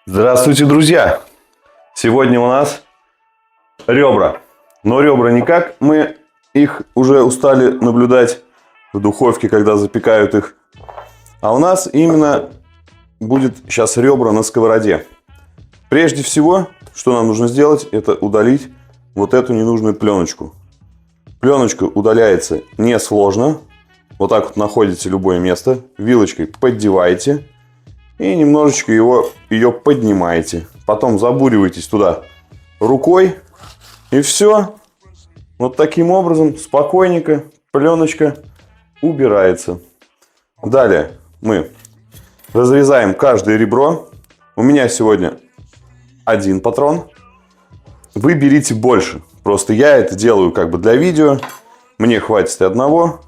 Здравствуйте, друзья! Сегодня у нас ребра. Но ребра не как мы их уже устали наблюдать в духовке, когда запекают их. А у нас именно будет сейчас ребра на сковороде. Прежде всего, что нам нужно сделать, это удалить вот эту ненужную пленочку. Пленочка удаляется несложно. Вот так вот находите любое место, вилочкой поддеваете и немножечко ее поднимаете. Потом забуриваетесь туда рукой и все. Вот таким образом спокойненько пленочка убирается. Далее мы разрезаем каждое ребро. У меня сегодня один патрон. Вы берите больше. Просто я это делаю как бы для видео. Мне хватит и одного.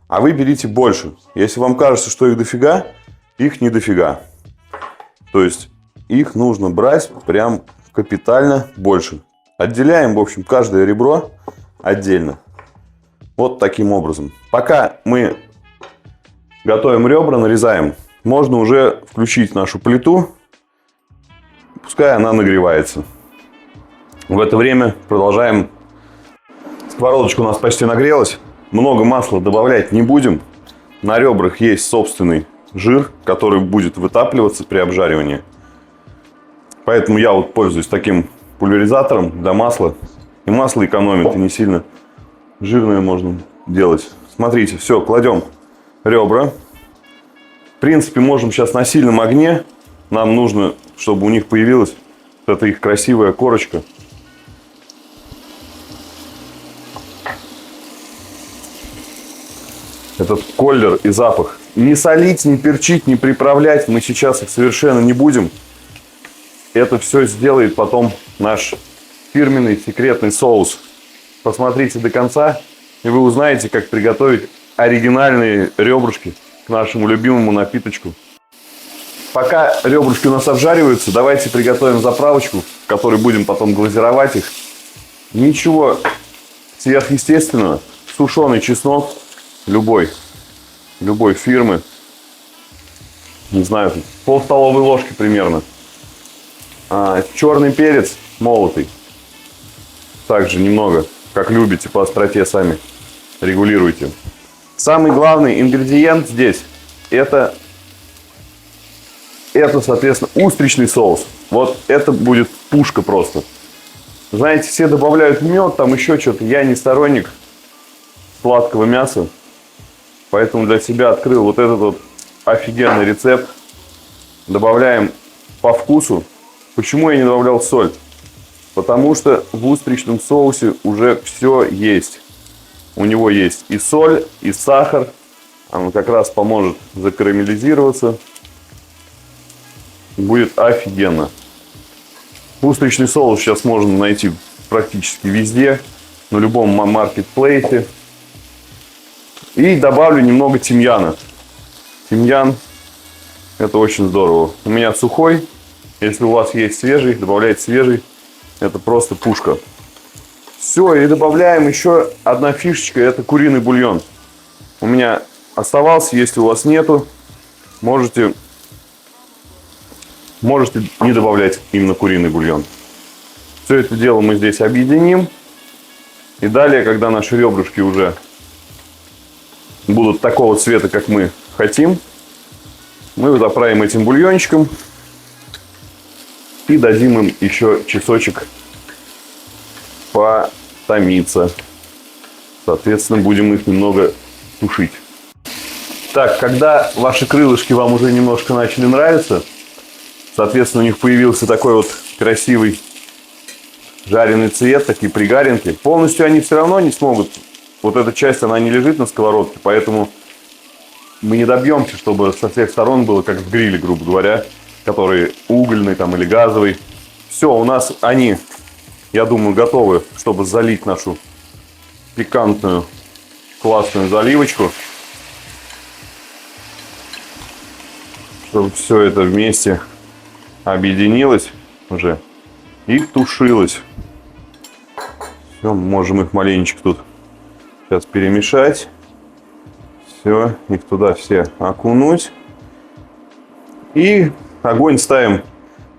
А вы берите больше. Если вам кажется, что их дофига, их не дофига. То есть их нужно брать прям капитально больше. Отделяем, в общем, каждое ребро отдельно. Вот таким образом. Пока мы готовим ребра, нарезаем, можно уже включить нашу плиту. Пускай она нагревается. В это время продолжаем. Сковородочка у нас почти нагрелась. Много масла добавлять не будем. На ребрах есть собственный жир, который будет вытапливаться при обжаривании. Поэтому я вот пользуюсь таким пульверизатором для масла. И масло экономит, и не сильно жирное можно делать. Смотрите, все, кладем ребра. В принципе, можем сейчас на сильном огне. Нам нужно, чтобы у них появилась вот эта их красивая корочка. Этот колер и запах. Не солить, не перчить, не приправлять мы сейчас их совершенно не будем. Это все сделает потом наш фирменный секретный соус. Посмотрите до конца, и вы узнаете, как приготовить оригинальные ребрышки к нашему любимому напиточку. Пока ребрышки у нас обжариваются, давайте приготовим заправочку, в которой будем потом глазировать их. Ничего сверхъестественного. Сушеный чеснок. Любой фирмы, не знаю, пол столовой ложки примерно. Черный перец молотый, также немного, как любите, по остроте сами регулируйте. Самый главный ингредиент здесь это соответственно устричный соус. Вот это будет пушка просто. Знаете, все добавляют мед, там еще что-то. Я не сторонник сладкого мяса. Поэтому для себя открыл вот этот вот офигенный рецепт. Добавляем по вкусу. Почему я не добавлял соль? Потому что в устричном соусе уже все есть. У него есть и соль, и сахар. Он как раз поможет закарамелизироваться. Будет офигенно. Устричный соус сейчас можно найти практически везде. На любом маркетплейсе. И добавлю немного тимьяна. Тимьян — это очень здорово. У меня сухой. Если у вас есть свежий, добавляйте свежий. Это просто пушка. Все, и добавляем еще одна фишечка. Это куриный бульон. У меня оставался. Если у вас нету, можете не добавлять именно куриный бульон. Все это дело мы здесь объединим. И далее, когда наши ребрышки уже будут такого цвета, как мы хотим, мы заправим этим бульончиком и дадим им еще часочек потомиться. Соответственно, будем их немного тушить. Так, когда ваши крылышки вам уже немножко начали нравиться, соответственно, у них появился такой вот красивый жареный цвет, такие пригаринки. Полностью они все равно не смогут. Вот эта часть, она не лежит на сковородке, поэтому мы не добьемся, чтобы со всех сторон было как в гриле, грубо говоря, который угольный там или газовый. Все, у нас они, я думаю, готовы, чтобы залить нашу пикантную классную заливочку. Чтобы все это вместе объединилось уже и тушилось. Все, можем их маленечко тут сейчас перемешать. Все, их туда все окунуть. И огонь ставим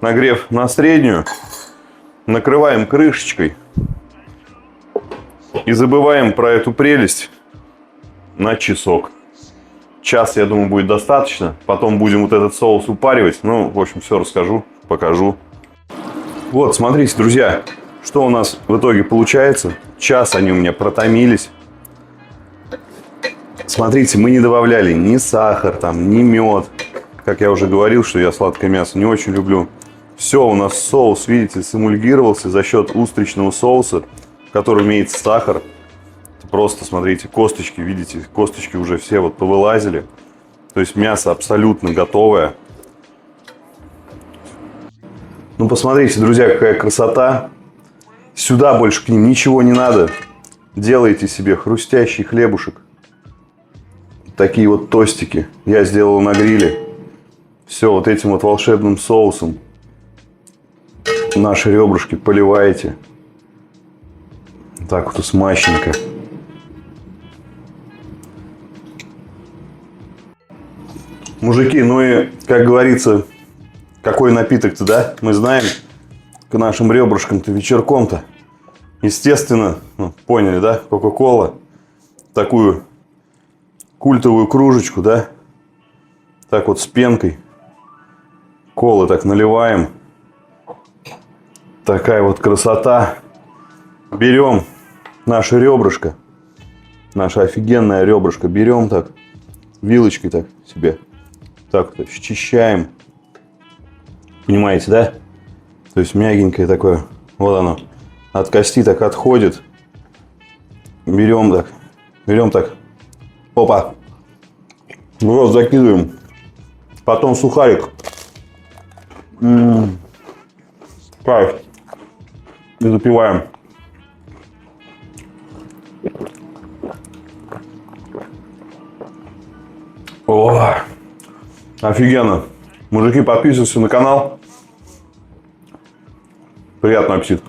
нагрев на среднюю. Накрываем крышечкой. И забываем про эту прелесть на часок. Час, я думаю, будет достаточно. Потом будем вот этот соус упаривать. Ну, в общем, все расскажу, покажу. Вот, смотрите, друзья, что у нас в итоге получается. Час они у меня протомились. Смотрите, мы не добавляли ни сахар, там, ни мед. Как я уже говорил, что я сладкое мясо не очень люблю. Все, у нас соус, видите, сэмульгировался за счет устричного соуса, в котором имеется сахар. Просто, смотрите, косточки, видите, косточки уже все вот повылазили. То есть мясо абсолютно готовое. Ну, посмотрите, друзья, какая красота. Сюда больше к ним ничего не надо. Делайте себе хрустящий хлебушек. Такие вот тостики я сделал на гриле. Все вот этим вот волшебным соусом наши ребрышки поливаете. Так вот смачненько. Мужики, ну и, как говорится, какой напиток-то, да? Мы знаем, к нашим ребрышкам-то вечерком-то. Естественно, ну, поняли, да? Кока-кола. Такую культовую кружечку, да? Так вот с пенкой. Колы так наливаем. Такая вот красота. Берем наше ребрышко. Наше офигенное ребрышко. Берем так. Вилочкой так себе. Так вот счищаем. Понимаете, да? То есть мягенькое такое. Вот оно. От кости так отходит. Берем так. Берем так. Опа. В рот закидываем. Потом сухарик. Кайф. И запиваем. О, офигенно. Мужики, подписывайтесь на канал. Приятного аппетита.